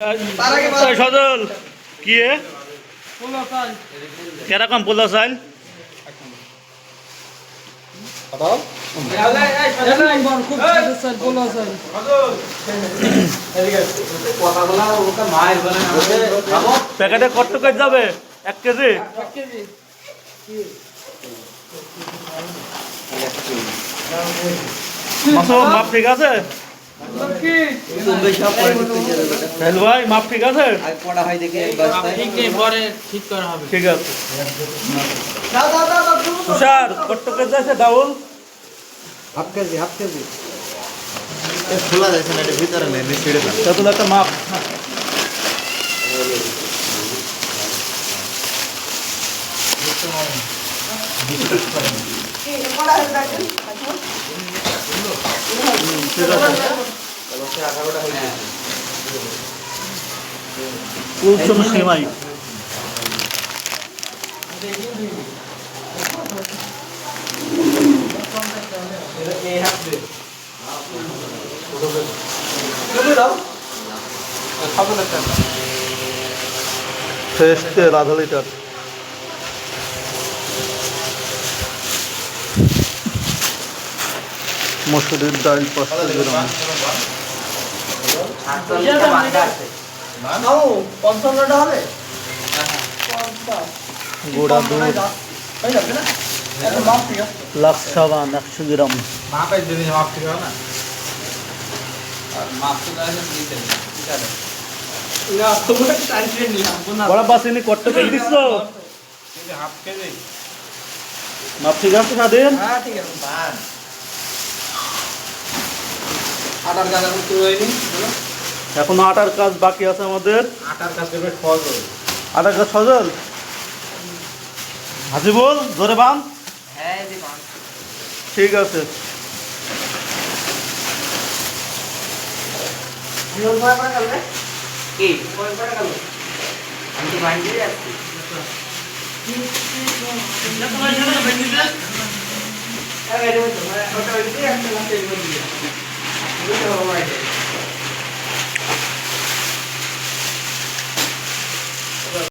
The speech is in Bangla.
সজল কি কেরকম পোলা চাইল প্যাকেটে কত টাকা যাবে 1 কেজি মাপ ঠিক আছে ভাই মাপ ঠিক আছে ঠিক আছে তুষার কত কেজি আছে ডাউল হাফ কেজি খোলা যাচ্ছে না, এটা ভিতরে নেই, ছিঁড়ে দাও। তাহলে একটা মাপ সেমাই ফ্রেশ তেল আধা লিটার মসুরির ডাল 500 গ্রাম গোড়া দুধ লাক্স সাবান 100 গ্রাম বড় বাসিনি কত কেজি দিচ্ছ মাপ ঠিক আছে স্বাধীন এখন আটার কাজ বাকি আছে আমাদের আটার কাজ সজল হাজি বল ধরে বান ঠিক আছে আমি